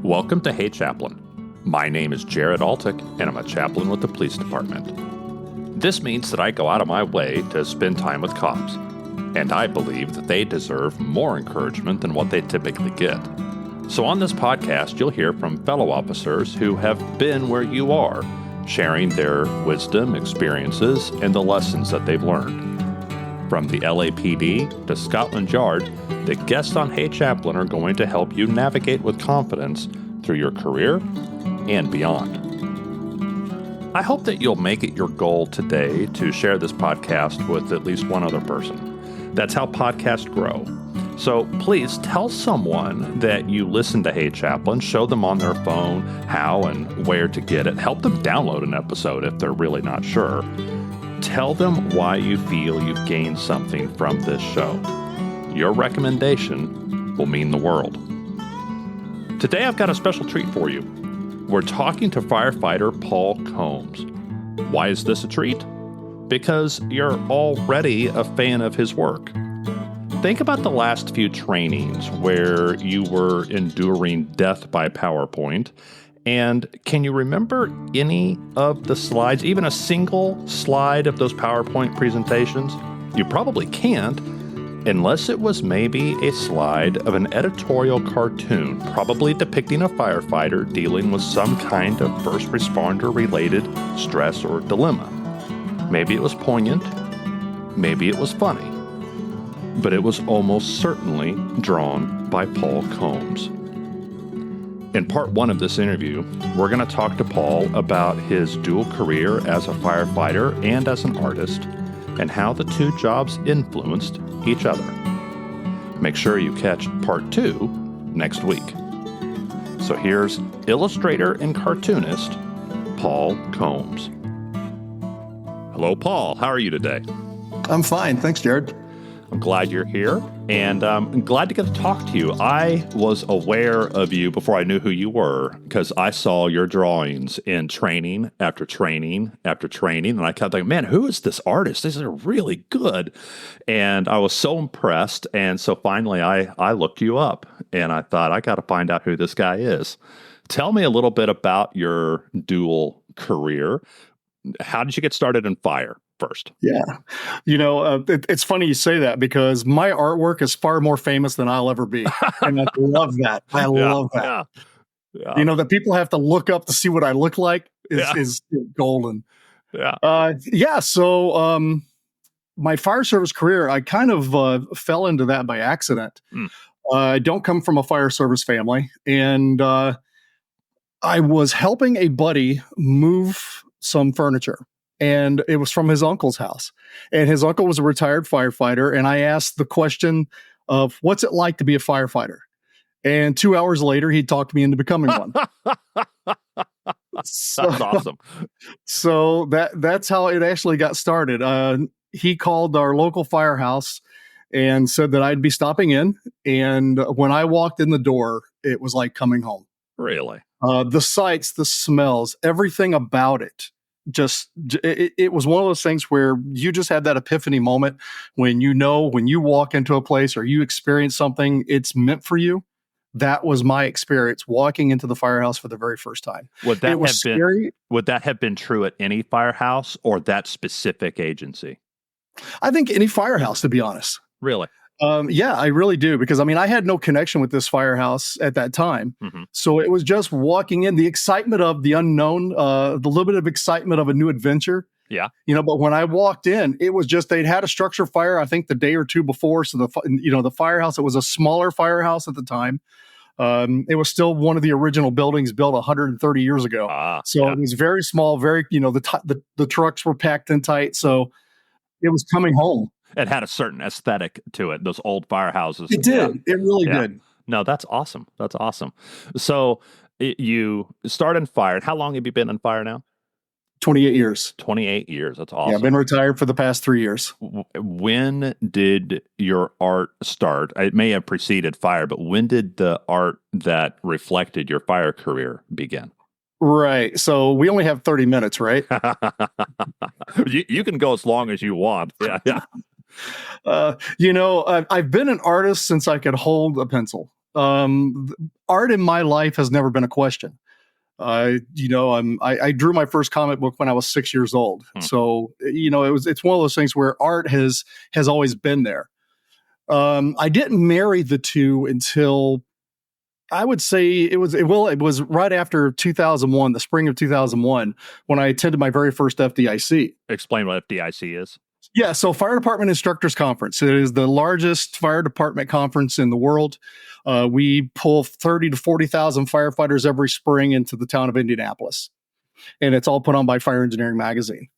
Welcome to Hey Chaplain. My name is Jared Altick, and I'm a chaplain with the police department. This means that I go out of my way to spend time with cops, and I believe that they deserve more encouragement than what they typically get. So on this podcast, you'll hear from fellow officers who have been where you are, sharing their wisdom, experiences, and the lessons that they've learned. From the LAPD to Scotland Yard, the guests on Hey Chaplain are going to help you navigate with confidence through your career and beyond. I hope that you'll make it your goal today to share this podcast with at least one other person. That's how podcasts grow. So please tell someone that you listen to Hey Chaplain, show them on their phone how and where to get it, help them download an episode if they're really not sure. Tell them why you feel you've gained something from this show. Your recommendation will mean the world. Today I've got a special treat for you. We're talking to firefighter Paul Combs. Why is this a treat? Because you're already a fan of his work. Think about the last few trainings where you were enduring death by PowerPoint. And can you remember any of the slides, even a single slide of those PowerPoint presentations? You probably can't, unless it was maybe a slide of an editorial cartoon, probably depicting a firefighter dealing with some kind of first responder-related stress or dilemma. Maybe it was poignant, maybe it was funny, but it was almost certainly drawn by Paul Combs. In part one of this interview, we're going to talk to Paul about his dual career as a firefighter and as an artist, and how the two jobs influenced each other. Make sure you catch part 2 next week. So here's illustrator and cartoonist Paul Combs. Hello, Paul. How are you today? I'm fine. Thanks, Jared. I'm glad you're here, and I'm glad to get to talk to you. I was aware of you before I knew who you were because I saw your drawings in training after training after training, and I kept thinking, man, who is this artist? These are really good. And I was so impressed, and so finally I looked you up, and I thought, I got to find out who this guy is. Tell me a little bit about your dual career. How did you get started in fire first? Yeah. It's funny you say that because my artwork is far more famous than I'll ever be. And I love that. I love that. Yeah. That people have to look up to see what I look like is golden. Yeah. So my fire service career, I kind of fell into that by accident. I don't come from a fire service family. And I was helping a buddy move some furniture, and it was from his uncle's house, and his uncle was a retired firefighter. And I asked the question of, what's it like to be a firefighter? And 2 hours later, he talked me into becoming one. That's awesome. So that's how it actually got started. He called our local firehouse and said that I'd be stopping in. And when I walked in the door, it was like coming home. Really? The sights, the smells, everything about it. It was one of those things where you just had that epiphany moment when you walk into a place or you experience something, it's meant for you. That was my experience walking into the firehouse for the very first time. Would that have been true at any firehouse or that specific agency? I think any firehouse, to be honest. Really? Yeah, I really do. Because I had no connection with this firehouse at that time. Mm-hmm. So it was just walking in, the excitement of the unknown, the little bit of excitement of a new adventure. Yeah. But when I walked in, it was just, they'd had a structure fire, I think the day or two before. So the firehouse, it was a smaller firehouse at the time. It was still one of the original buildings built 130 years ago. It was very small, very, the trucks were packed in tight. So it was coming home. It had a certain aesthetic to it, those old firehouses. It did. It really did. No, that's awesome. That's awesome. So you started in fire. How long have you been in fire now? 28 years. 28 years. That's awesome. Yeah, I've been retired for the past 3 years. When did your art start? It may have preceded fire, but when did the art that reflected your fire career begin? Right. So we only have 30 minutes, right? You can go as long as you want. Yeah. I've been an artist since I could hold a pencil. Art in my life has never been a question. I drew my first comic book when I was 6 years old. So, it's one of those things where art has always been there. I didn't marry the two until I would say it was right after 2001, the spring of 2001, when I attended my very first FDIC. Explain what FDIC is. Yeah, so Fire Department Instructors Conference. It is the largest fire department conference in the world. We pull 30 to 40,000 firefighters every spring into the town of Indianapolis, and it's all put on by Fire Engineering Magazine.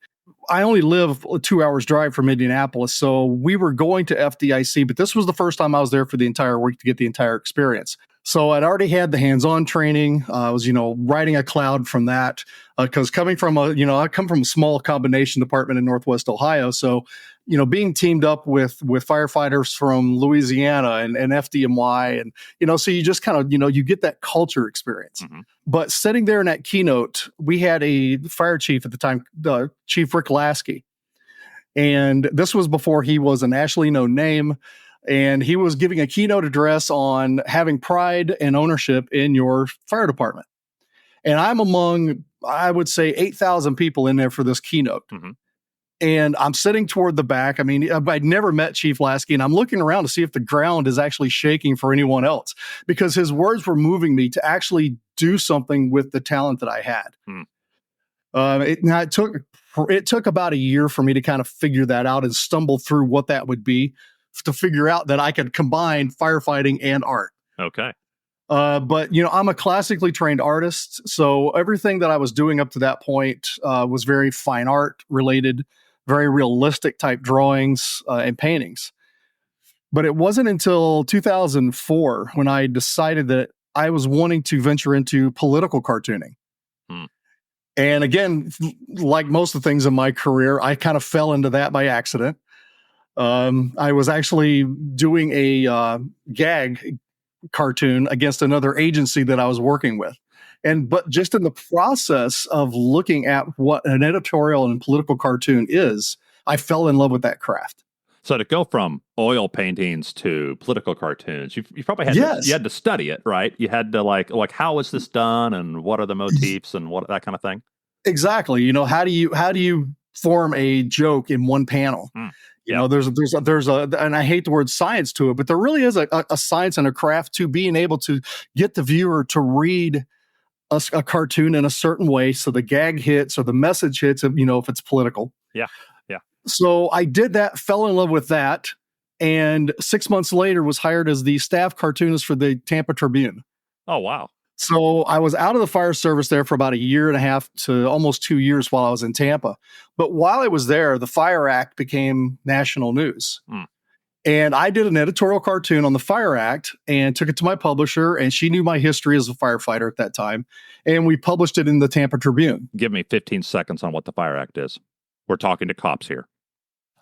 I only live 2 hours drive from Indianapolis, so we were going to FDIC, but this was the first time I was there for the entire week to get the entire experience. So I'd already had the hands-on training. I was, riding a cloud from that because coming from I come from a small combination department in Northwest Ohio. So, being teamed up with firefighters from Louisiana and FDMY and, so you just kind of, you get that culture experience. Mm-hmm. But sitting there in that keynote, we had a fire chief at the time, Chief Rick Lasky. And this was before he was a nationally known name. And he was giving a keynote address on having pride and ownership in your fire department. And I'm among, I would say, 8,000 people in there for this keynote. Mm-hmm. And I'm sitting toward the back. I mean, I'd never met Chief Lasky, and I'm looking around to see if the ground is actually shaking for anyone else, because his words were moving me to actually do something with the talent that I had. It took about a year for me to kind of figure that out and stumble through what that would be, to figure out that I could combine firefighting and art. Okay. But, I'm a classically trained artist. So everything that I was doing up to that point was very fine art related, very realistic type drawings and paintings. But it wasn't until 2004 when I decided that I was wanting to venture into political cartooning. And again, like most of the things in my career, I kind of fell into that by accident. I was actually doing a gag cartoon against another agency that I was working with. But just in the process of looking at what an editorial and political cartoon is, I fell in love with that craft. So to go from oil paintings to political cartoons, you probably had you had to study it, right? You had to like how is this done and what are the motifs and what that kind of thing? Exactly. How do you form a joke in one panel? There's a, and I hate the word science to it, but there really is a science and a craft to being able to get the viewer to read a cartoon in a certain way, so the gag hits or the message hits, if it's political. Yeah. So I did that, fell in love with that, and 6 months later was hired as the staff cartoonist for the Tampa Tribune. Oh, wow. So I was out of the fire service there for about a year and a half to almost 2 years while I was in Tampa. But while I was there, the Fire Act became national news. And I did an editorial cartoon on the Fire Act and took it to my publisher, and she knew my history as a firefighter at that time. And we published it in the Tampa Tribune. Give me 15 seconds on what the Fire Act is. We're talking to cops here.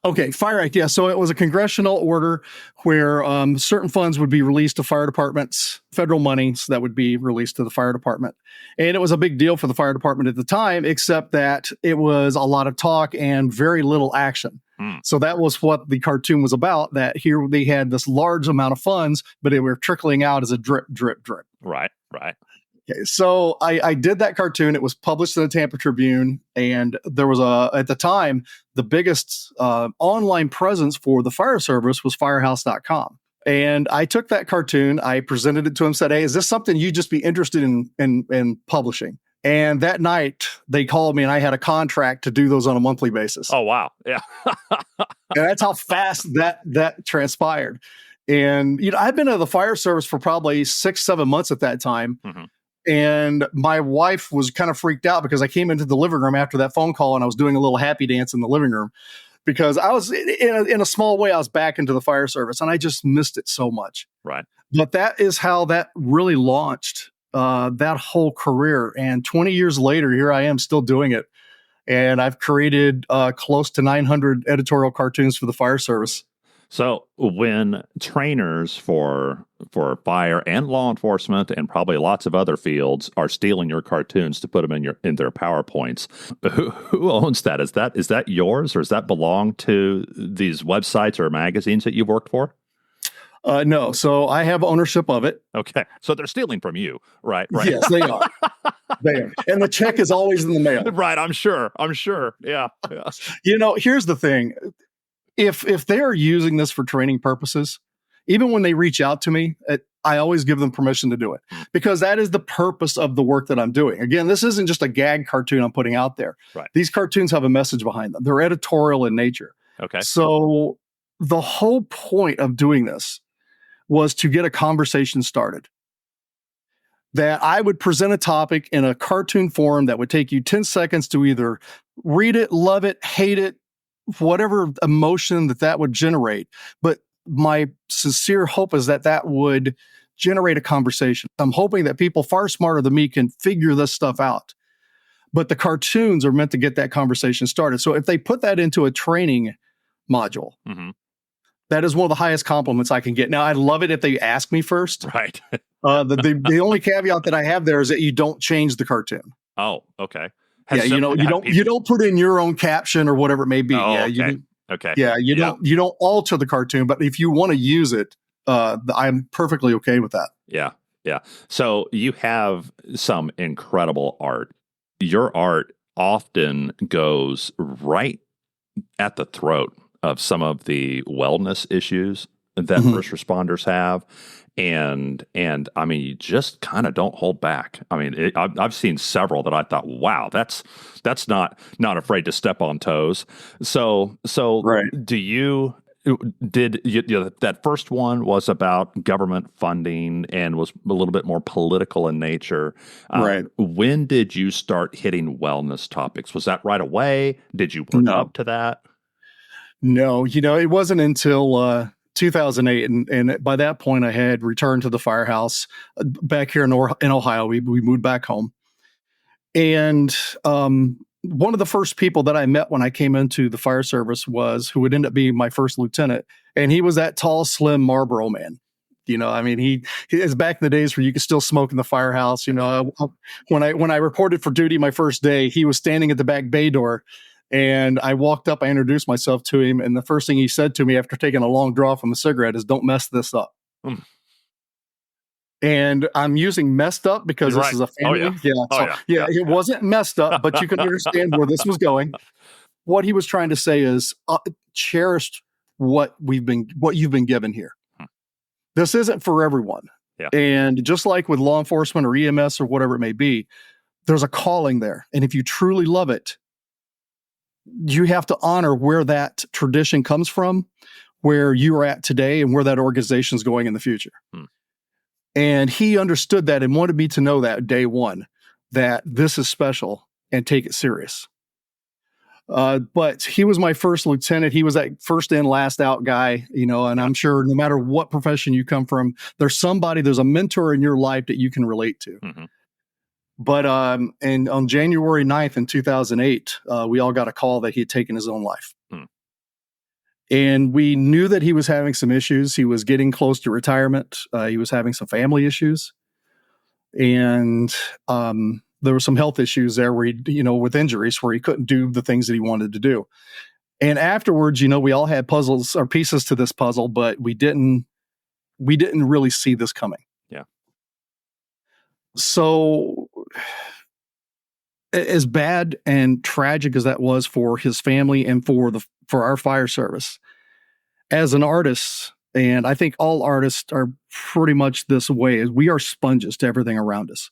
Okay, Fire Act, yeah. So it was a congressional order where certain funds would be released to fire departments, federal monies that would be released to the fire department. And it was a big deal for the fire department at the time, except that it was a lot of talk and very little action. So that was what the cartoon was about, that here they had this large amount of funds, but they were trickling out as a drip, drip, drip. Right. Okay, so I did that cartoon. It was published in the Tampa Tribune, and there was at the time, the biggest online presence for the fire service was firehouse.com. And I took that cartoon, I presented it to him, said, "Hey, is this something you'd just be interested in publishing?" And that night they called me, and I had a contract to do those on a monthly basis. Oh, wow. Yeah. And that's how fast that transpired. And, I've been at the fire service for probably 6-7 months at that time. Mm-hmm. And my wife was kind of freaked out because I came into the living room after that phone call and I was doing a little happy dance in the living room because I was in a small way, I was back into the fire service and I just missed it so much. Right. But that is how that really launched that whole career. And 20 years later, here I am still doing it. And I've created close to 900 editorial cartoons for the fire service. So when trainers for fire and law enforcement and probably lots of other fields are stealing your cartoons to put them in their PowerPoints, who owns that? Is that yours, or does that belong to these websites or magazines that you've worked for? No, so I have ownership of it. Okay, so they're stealing from you, right? Right. Yes, they are. They are. And the check is always in the mail. Right. I'm sure. Yeah. Yeah. Here's the thing. If they are using this for training purposes, even when they reach out to me, I always give them permission to do it because that is the purpose of the work that I'm doing. Again, this isn't just a gag cartoon I'm putting out there. Right. These cartoons have a message behind them. They're editorial in nature. Okay. So the whole point of doing this was to get a conversation started. That I would present a topic in a cartoon form that would take you 10 seconds to either read it, love it, hate it, whatever emotion that would generate. But my sincere hope is that would generate a conversation. I'm hoping that people far smarter than me can figure this stuff out. But the cartoons are meant to get that conversation started. So if they put that into a training module, that is one of the highest compliments I can get. Now, I'd love it if they ask me first. Right. The only caveat that I have there is that you don't change the cartoon. Oh, okay. You don't put in your own caption or whatever it may be. Oh, yeah, okay. You don't alter the cartoon, but if you want to use it, I'm perfectly okay with that. Yeah. So you have some incredible art. Your art often goes right at the throat of some of the wellness issues that first responders have. And I mean, you just kind of don't hold back. I mean, I've seen several that I thought, wow, that's not afraid to step on toes. So right. That first one was about government funding and was a little bit more political in nature. Right. When did you start hitting wellness topics? Was that right away? Did you work up to that? No, it wasn't until 2008, and by that point, I had returned to the firehouse back here in Ohio. We moved back home, and one of the first people that I met when I came into the fire service was who would end up being my first lieutenant, and he was that tall, slim Marlboro man. I mean, he is back in the days where you could still smoke in the firehouse. When I reported for duty my first day, he was standing at the back bay door. And I walked up, I introduced myself to him, and the first thing he said to me after taking a long draw from a cigarette is, "Don't mess this up." And I'm using messed up because this is a family. It wasn't messed up, but you can understand where this was going. What he was trying to say is, cherish what you've been given here. This isn't for everyone. Yeah. And just like with law enforcement or EMS or whatever it may be, there's a calling there. And if you truly love it, you have to honor where that tradition comes from, where you are at today, and where that organization is going in the future. And he understood that and wanted me to know that day one, that this is special and take it serious. But he was my first lieutenant. He was that first in, last out guy, and I'm sure no matter what profession you come from, there's a mentor in your life that you can relate to. But and on January 9th in 2008, we all got a call that he had taken his own life. And we knew that he was having some issues. He was getting close to retirement. He was having some family issues. And there were some health issues there where with injuries where he couldn't do the things that he wanted to do. And afterwards, we all had puzzles or pieces to this puzzle, but we didn't really see this coming. Yeah. So as bad and tragic as that was for his family and for our fire service, as an artist, and I think all artists are pretty much this way, is we are sponges to everything around us.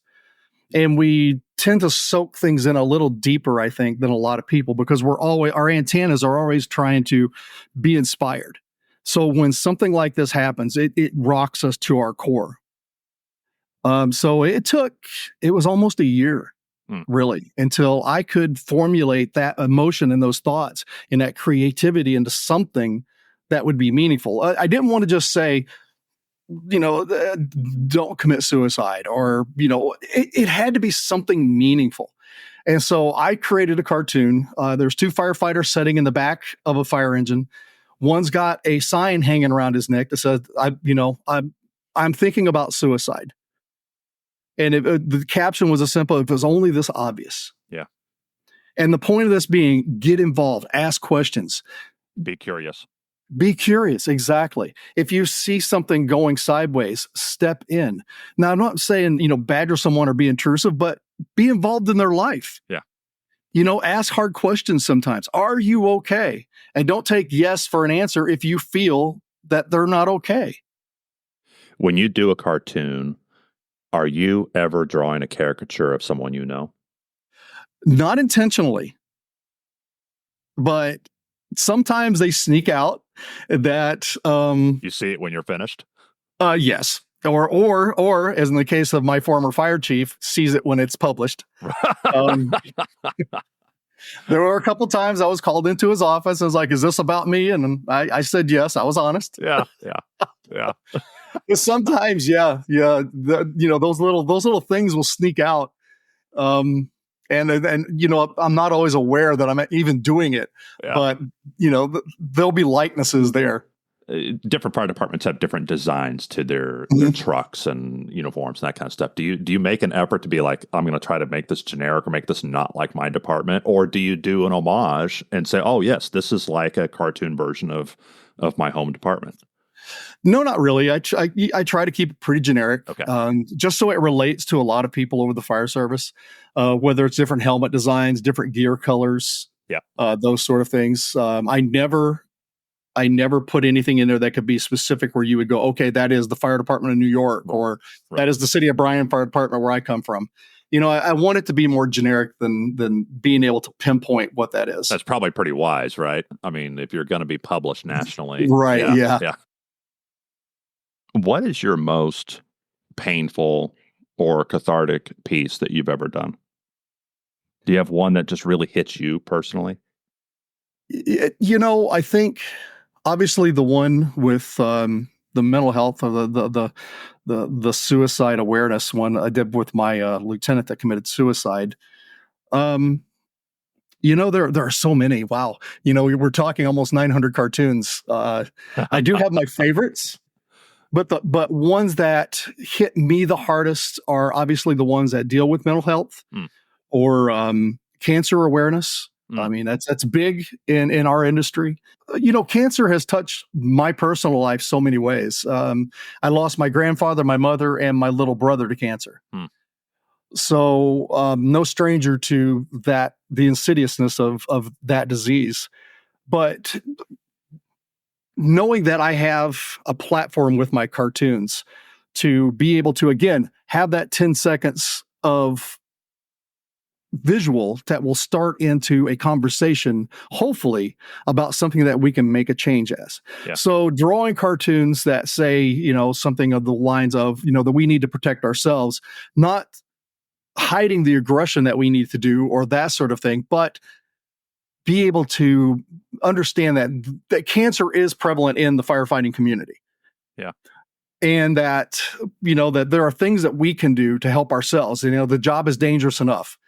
And we tend to soak things in a little deeper, I think, than a lot of people, because our antennas are always trying to be inspired. So when something like this happens, it rocks us to our core. So it was almost a year, really, until I could formulate that emotion and those thoughts and that creativity into something that would be meaningful. I didn't want to just say, don't commit suicide, or, it had to be something meaningful. And so I created a cartoon. There's two firefighters sitting in the back of a fire engine. One's got a sign hanging around his neck that says, I'm thinking about suicide. And the caption was simple, it was only this obvious. Yeah. And the point of this being, get involved, ask questions. Be curious. Be curious. Exactly. If you see something going sideways, step in. Now, I'm not saying, badger someone or be intrusive, but be involved in their life. Yeah. Ask hard questions sometimes. Are you okay? And don't take yes for an answer if you feel that they're not okay. When you do a cartoon, are you ever drawing a caricature of someone you know? Not intentionally, but sometimes they sneak out that you see it when you're finished? Yes. Or as in the case of my former fire chief, sees it when it's published. There were a couple times I was called into his office. I was like, "Is this about me?" And I said yes. I was honest. Yeah. Sometimes, yeah. Those little things will sneak out. And I'm not always aware that I'm even doing it, but there'll be likenesses there. Different fire departments have different designs to their trucks and uniforms and that kind of stuff. Do you make an effort to be like, I'm going to try to make this generic or make this not like my department? Or do you do an homage and say, oh, yes, this is like a cartoon version of my home department? No, not really. I try to keep it pretty generic, just so it relates to a lot of people over the fire service, whether it's different helmet designs, different gear colors, those sort of things. I never put anything in there that could be specific where you would go, okay, that is the fire department of New York, or that is the city of Bryan Fire Department where I come from. I want it to be more generic than being able to pinpoint what that is. That's probably pretty wise, right? I mean, if you're going to be published nationally. Right, yeah. What is your most painful or cathartic piece that you've ever done? Do you have one that just really hits you personally? I think obviously the one with the mental health or the suicide awareness one I did with my lieutenant that committed suicide. There are so many. Wow. We're talking almost 900 cartoons. I do have my favorites, but ones that hit me the hardest are obviously the ones that deal with mental health or cancer awareness. I mean, that's big in our industry. Cancer has touched my personal life so many ways. I lost my grandfather, my mother, and my little brother to cancer. So no stranger to that, the insidiousness of that disease. But knowing that I have a platform with my cartoons to be able to, again, have that 10 seconds of visual that will start into a conversation, hopefully, about something that we can make a change as. Yeah. So drawing cartoons that say, something of the lines of, that we need to protect ourselves, not hiding the aggression that we need to do or that sort of thing, but be able to understand that cancer is prevalent in the firefighting community. Yeah. And that, that there are things that we can do to help ourselves. The job is dangerous enough.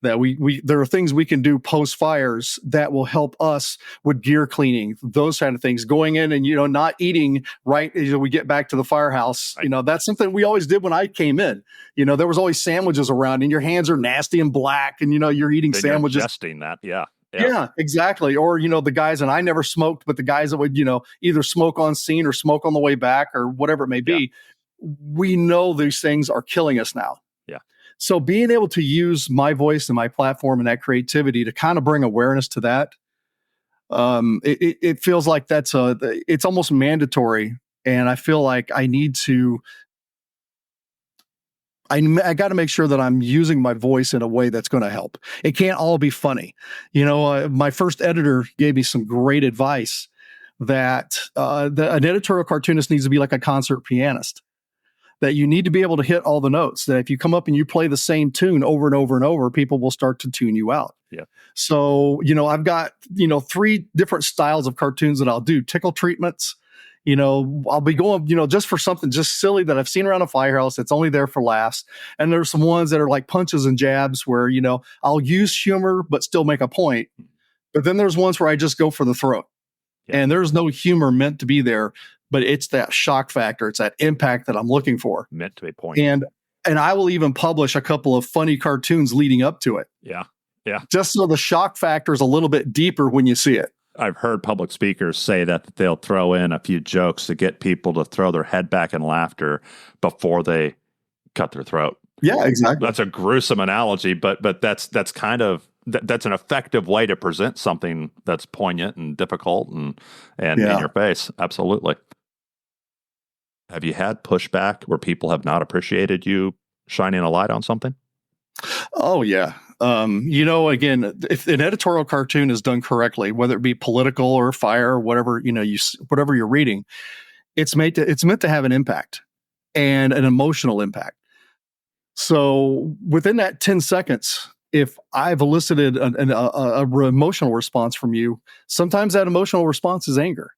That there are things we can do post fires that will help us with gear cleaning, those kind of things, going in and, not eating right as we get back to the firehouse. Right. That's something we always did when I came in. There was always sandwiches around and your hands are nasty and black and, you're eating then sandwiches. You're ingesting that. Yeah, exactly. Or, the guys, and I never smoked, but the guys that would, either smoke on scene or smoke on the way back or whatever it may be. We know these things are killing us now. So being able to use my voice and my platform and that creativity to kind of bring awareness to that, it feels like it's almost mandatory. And I feel like I need to, I got to make sure that I'm using my voice in a way that's going to help. It can't all be funny. My first editor gave me some great advice that an editorial cartoonist needs to be like a concert pianist. That you need to be able to hit all the notes, that if you come up and you play the same tune over and over and over, people will start to tune you out. Yeah. So, I've got, 3 different styles of cartoons that I'll do. Tickle treatments, I'll be going, just for something just silly that I've seen around a firehouse. It's only there for laughs. And there's some ones that are like punches and jabs where, I'll use humor, but still make a point. But then there's ones where I just go for the throat. Yeah. And there's no humor meant to be there, but it's that shock factor. It's that impact that I'm looking for. Meant to be pointed. And I will even publish a couple of funny cartoons leading up to it. Yeah. Just so the shock factor is a little bit deeper when you see it. I've heard public speakers say that they'll throw in a few jokes to get people to throw their head back in laughter before they cut their throat. Yeah, exactly. That's a gruesome analogy, but that's kind of that's an effective way to present something that's poignant and difficult and in your face. Absolutely. Have you had pushback where people have not appreciated you shining a light on something? Oh, yeah. Again, if an editorial cartoon is done correctly, whether it be political or fire or whatever, whatever you're reading, it's meant to have an impact and an emotional impact. So within that 10 seconds, if I've elicited an emotional response from you, sometimes that emotional response is anger.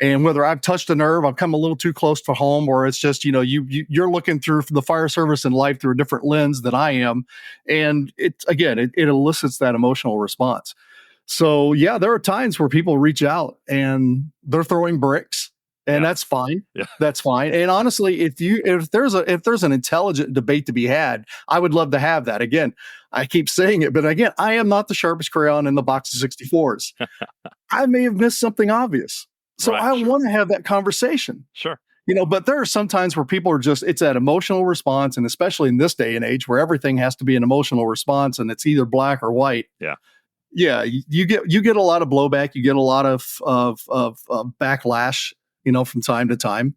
And whether I've touched a nerve, I've come a little too close to home, or it's just, you're looking through the fire service and life through a different lens than I am. And it elicits that emotional response. So yeah, there are times where people reach out and they're throwing bricks, and that's fine. Yeah. That's fine. And honestly, if there's an intelligent debate to be had, I would love to have that. Again, I keep saying it, but again, I am not the sharpest crayon in the box of 64s. I may have missed something obvious. So I want to have that conversation. Sure. But there are some times where people are it's that emotional response. And especially in this day and age where everything has to be an emotional response and it's either black or white. Yeah. Yeah. You get a lot of blowback. You get a lot of backlash, from time to time.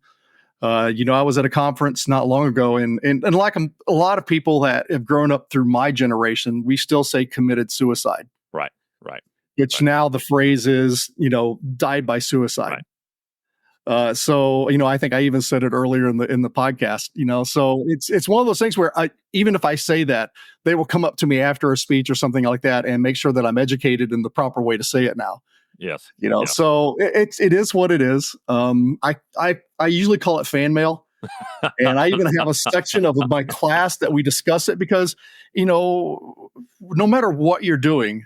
I was at a conference not long ago and like a lot of people that have grown up through my generation, we still say committed suicide. Right. Which now the phrase is, died by suicide. Right. So, I think I even said it earlier in the podcast, so it's one of those things where even if I say that, they will come up to me after a speech or something like that and make sure that I'm educated in the proper way to say it now. Yes. So it is what it is. I usually call it fan mail. And I even have a section of my class that we discuss it because, no matter what you're doing,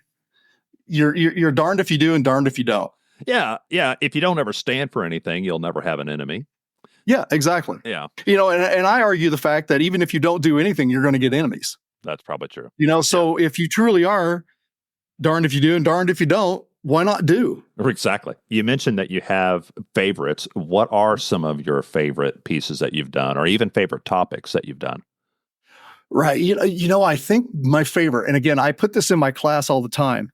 you're darned if you do and darned if you don't. Yeah. If you don't ever stand for anything, you'll never have an enemy. Yeah, exactly. Yeah. And I argue the fact that even if you don't do anything, you're going to get enemies. That's probably true. So if you truly are darned if you do and darned if you don't, why not do? Exactly. You mentioned that you have favorites. What are some of your favorite pieces that you've done, or even favorite topics that you've done? Right. I think my favorite, and again, I put this in my class all the time,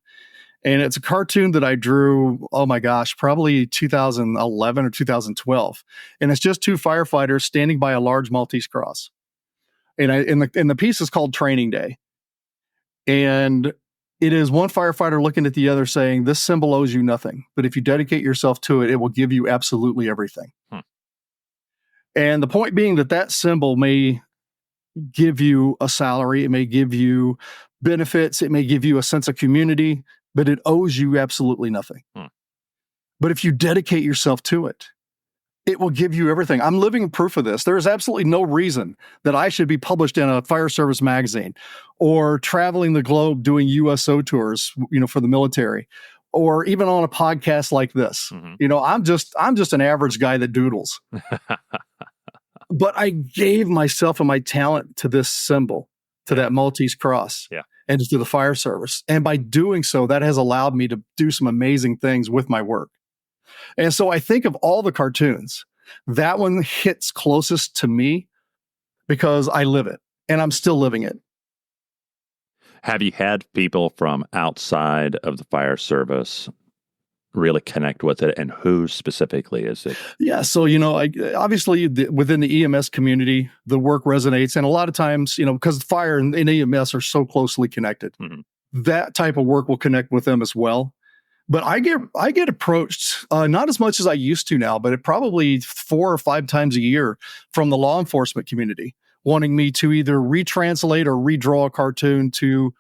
and it's a cartoon that I drew, oh my gosh, probably 2011 or 2012. And it's just two firefighters standing by a large Maltese cross. And the piece is called Training Day. And it is one firefighter looking at the other saying, this symbol owes you nothing, but if you dedicate yourself to it, it will give you absolutely everything. And the point being that symbol may give you a salary, it may give you benefits, it may give you a sense of community, but it owes you absolutely nothing. But if you dedicate yourself to it, it will give you everything. I'm living proof of this. There is absolutely no reason that I should be published in a fire service magazine or traveling the globe doing USO tours, for the military, or even on a podcast like this. I'm just an average guy that doodles. But I gave myself and my talent to this symbol, to that Maltese cross. Yeah. And to the fire service. And by doing so, that has allowed me to do some amazing things with my work. And so I think of all the cartoons, that one hits closest to me because I live it and I'm still living it. Have you had people from outside of the fire service really connect with it, and who specifically is it? Yeah, so obviously within the EMS community, the work resonates, and a lot of times, because fire and EMS are so closely connected, that type of work will connect with them as well. But I get approached not as much as I used to now, but probably 4 or 5 times a year from the law enforcement community, wanting me to either retranslate or redraw a cartoon to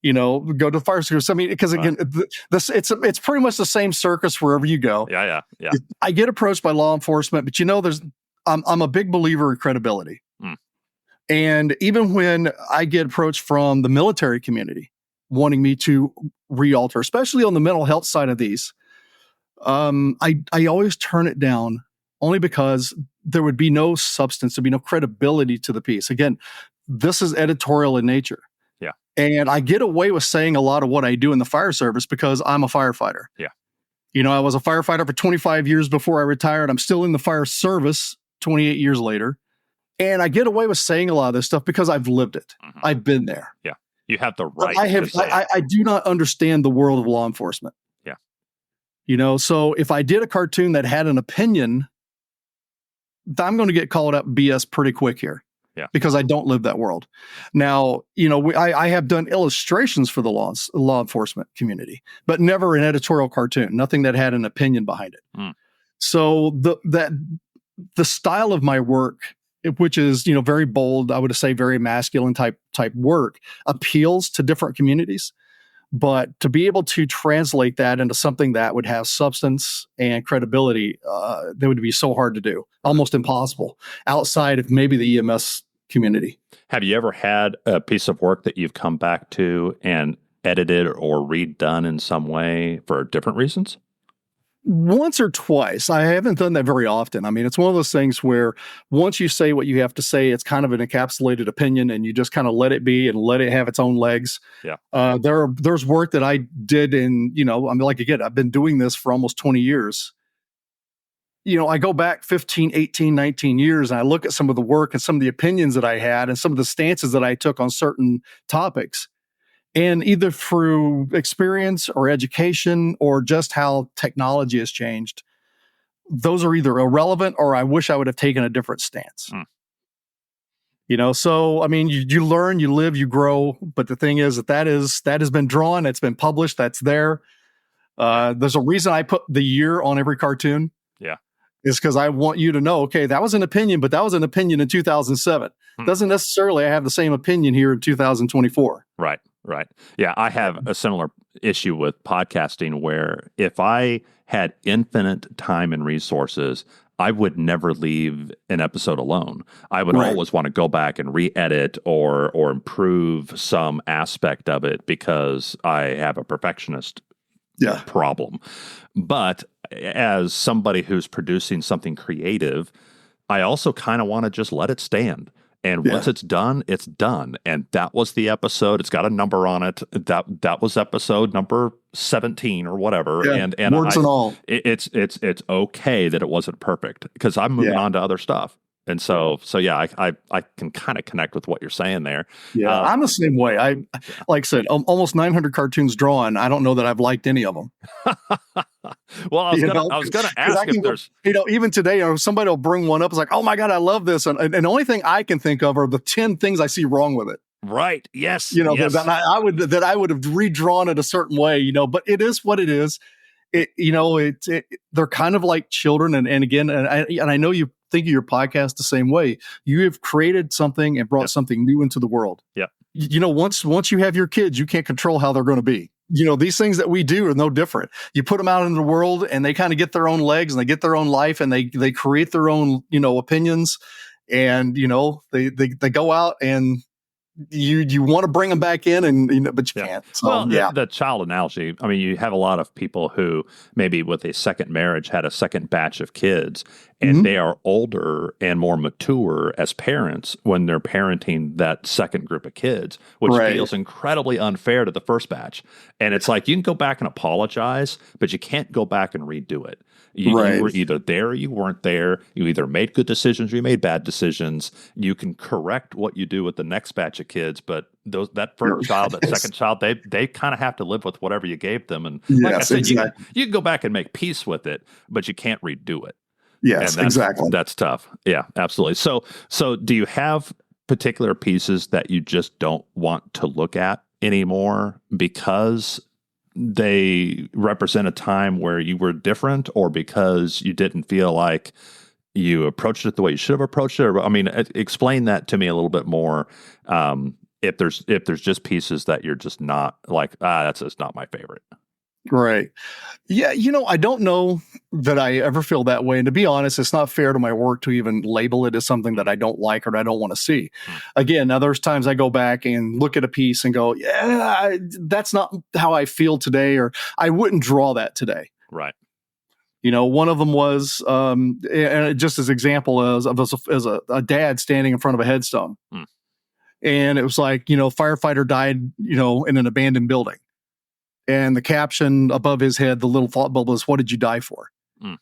go to fire service. I mean, because again, it's pretty much the same circus wherever you go. Yeah. I get approached by law enforcement, but I'm a big believer in credibility. And even when I get approached from the military community wanting me to realter, especially on the mental health side of these, I always turn it down only because there would be no substance, there'd be no credibility to the piece. Again, this is editorial in nature. And I get away with saying a lot of what I do in the fire service because I'm a firefighter. Yeah. I was a firefighter for 25 years before I retired. I'm still in the fire service 28 years later. And I get away with saying a lot of this stuff because I've lived it. Mhm. I've been there. Yeah. You have the But right to say it. I do not understand the world of law enforcement. Yeah. So if I did a cartoon that had an opinion, I'm going to get called up BS pretty quick here. Yeah. Because I don't live that world. Now, I have done illustrations for the law enforcement community, but never an editorial cartoon, nothing that had an opinion behind it. Mm. So the style of my work, which is, very bold, I would say very masculine type work, appeals to different communities. But to be able to translate that into something that would have substance and credibility, that would be so hard to do, almost impossible, outside of maybe the EMS community. Have you ever had a piece of work that you've come back to and edited or redone in some way for different reasons? Once or twice. I haven't done that very often. I mean, it's one of those things where once you say what you have to say, it's kind of an encapsulated opinion and you just kind of let it be and let it have its own legs. Yeah. There's work that I did in, again, I've been doing this for almost 20 years. I go back 15, 18, 19 years and I look at some of the work and some of the opinions that I had and some of the stances that I took on certain topics. And either through experience or education or just how technology has changed, those are either irrelevant or I wish I would have taken a different stance. So, I mean, you learn, you live, you grow. But the thing is that has been drawn, it's been published, that's there. There's a reason I put the year on every cartoon. Yeah. Is because I want you to know, okay, that was an opinion, but that was an opinion in 2007. Doesn't necessarily have the same opinion here in 2024. Right. Yeah, I have a similar issue with podcasting where if I had infinite time and resources, I would never leave an episode alone. I would always want to go back and re-edit or improve some aspect of it because I have a perfectionist problem. But as somebody who's producing something creative, I also kind of want to just let it stand. And once it's done, it's done. And that was the episode. It's got a number on it. That was episode number 17 or whatever. Yeah, and words and all. It's okay that it wasn't perfect because I'm moving on to other stuff. And so yeah, I can kind of connect with what you're saying there. Yeah, I'm the same way. Like I said, almost 900 cartoons drawn. I don't know that I've liked any of them. Well, I was gonna ask if there's, even today, somebody will bring one up. It's like, oh my God, I love this. And the only thing I can think of are the 10 things I see wrong with it. Right. Yes. Yes. That I would have redrawn it a certain way, but it is what it is. They're kind of like children. And again, and I know you think of your podcast the same way. You have created something and brought something new into the world. Yeah. Once you have your kids, you can't control how they're going to be. These things that we do are no different. You put them out into the world and they kind of get their own legs and they get their own life and they create their own, opinions and, they go out and you want to bring them back in but you can't. So, the child analogy, I mean, you have a lot of people who maybe with a second marriage had a second batch of kids and they are older and more mature as parents when they're parenting that second group of kids, which feels incredibly unfair to the first batch. And it's like, you can go back and apologize, but you can't go back and redo it. You were either there or you weren't there. You either made good decisions or you made bad decisions. You can correct what you do with the next batch of kids, but that first child, that second child, they kind of have to live with whatever you gave them. And like I said, you can go back and make peace with it, but you can't redo it. Yes, exactly. That's tough. Yeah, absolutely. So do you have particular pieces that you just don't want to look at anymore because they represent a time where you were different or because you didn't feel like you approached it the way you should have approached it? I mean, explain that to me a little bit more. If there's just pieces that you're just not like, that's just not my favorite. Right. Yeah. I don't know that I ever feel that way. And to be honest, it's not fair to my work to even label it as something that I don't like or I don't want to see. Again, now there's times I go back and look at a piece and go, that's not how I feel today, or I wouldn't draw that today. Right. One of them was, and just as example, as a dad standing in front of a headstone. And it was like, firefighter died, in an abandoned building. And the caption above his head, the little thought bubble, is, "What did you die for?" Mm.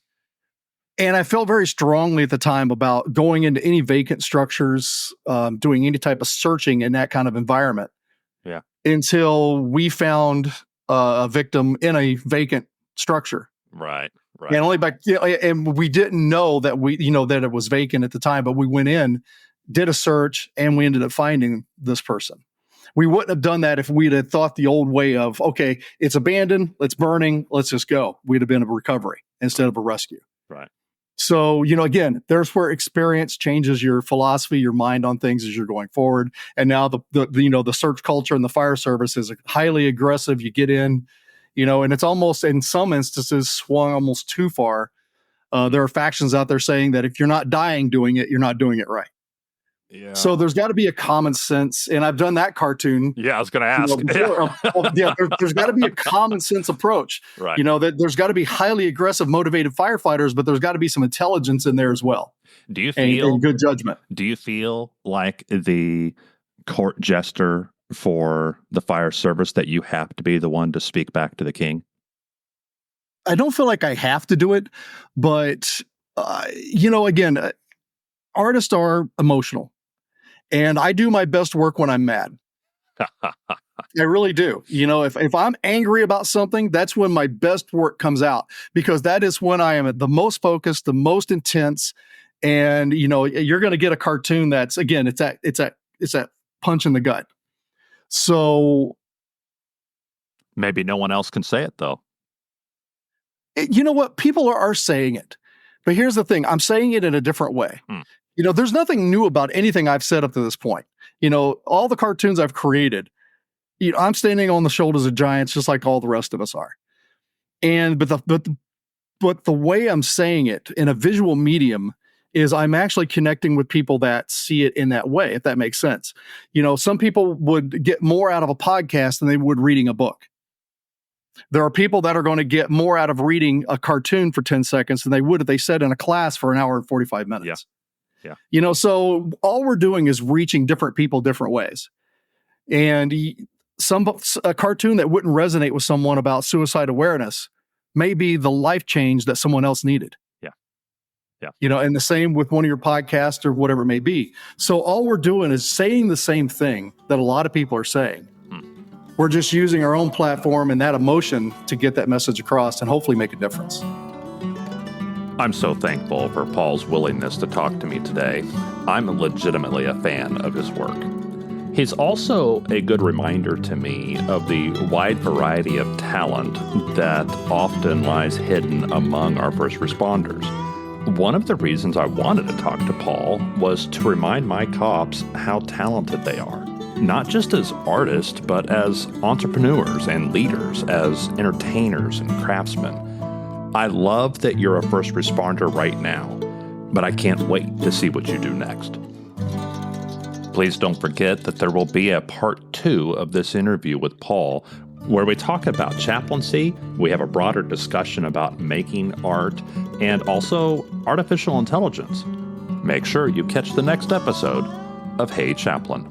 And I felt very strongly at the time about going into any vacant structures, doing any type of searching in that kind of environment. Yeah. Until we found a victim in a vacant structure. Right. And only and we didn't know that that it was vacant at the time, but we went in, did a search, and we ended up finding this person. We wouldn't have done that if we'd had thought the old way of, okay, it's abandoned, it's burning, let's just go. We'd have been a recovery instead of a rescue. Right. So, again, there's where experience changes your philosophy, your mind on things as you're going forward. And now the search culture in the fire service is highly aggressive. You get in, and it's almost, in some instances, swung almost too far. There are factions out there saying that if you're not dying doing it, you're not doing it right. Yeah. So there's got to be a common sense, and I've done that cartoon. Yeah, I was going to ask. There's got to be a common sense approach. Right. That there's got to be highly aggressive, motivated firefighters, but there's got to be some intelligence in there as well. Do you feel and good judgment? Do you feel like the court jester for the fire service that you have to be the one to speak back to the king? I don't feel like I have to do it, but again, artists are emotional. And I do my best work when I'm mad. I really do. If I'm angry about something, that's when my best work comes out, because that is when I am at the most focused, the most intense. And, you're going to get a cartoon that's, again, it's that punch in the gut. So maybe no one else can say it, though. You know what? People are saying it. But here's the thing. I'm saying it in a different way. There's nothing new about anything I've said up to this point. All the cartoons I've created, I'm standing on the shoulders of giants just like all the rest of us are. But the way I'm saying it in a visual medium is I'm actually connecting with people that see it in that way, if that makes sense. Some people would get more out of a podcast than they would reading a book. There are people that are going to get more out of reading a cartoon for 10 seconds than they would if they sat in a class for an hour and 45 minutes. Yeah. So all we're doing is reaching different people different ways. And a cartoon that wouldn't resonate with someone about suicide awareness may be the life change that someone else needed. Yeah. And the same with one of your podcasts or whatever it may be. So all we're doing is saying the same thing that a lot of people are saying. We're just using our own platform and that emotion to get that message across and hopefully make a difference. I'm so thankful for Paul's willingness to talk to me today. I'm legitimately a fan of his work. He's also a good reminder to me of the wide variety of talent that often lies hidden among our first responders. One of the reasons I wanted to talk to Paul was to remind my cops how talented they are, not just as artists, but as entrepreneurs and leaders, as entertainers and craftsmen. I love that you're a first responder right now, but I can't wait to see what you do next. Please don't forget that there will be a part 2 of this interview with Paul, where we talk about chaplaincy, we have a broader discussion about making art, and also artificial intelligence. Make sure you catch the next episode of Hey Chaplain.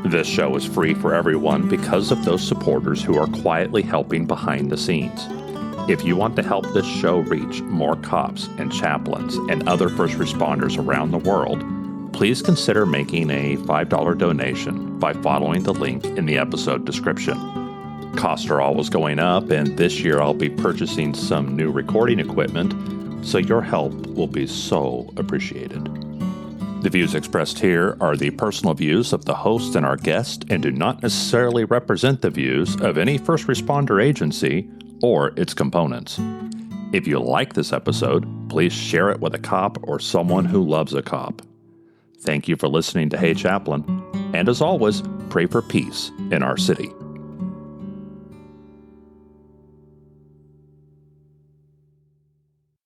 This show is free for everyone because of those supporters who are quietly helping behind the scenes. If you want to help this show reach more cops and chaplains and other first responders around the world, please consider making a $5 donation by following the link in the episode description. Costs are always going up, and this year I'll be purchasing some new recording equipment, so your help will be so appreciated. The views expressed here are the personal views of the host and our guest and do not necessarily represent the views of any first responder agency or its components. If you like this episode, please share it with a cop or someone who loves a cop. Thank you for listening to Hey Chaplain, and as always, pray for peace in our city.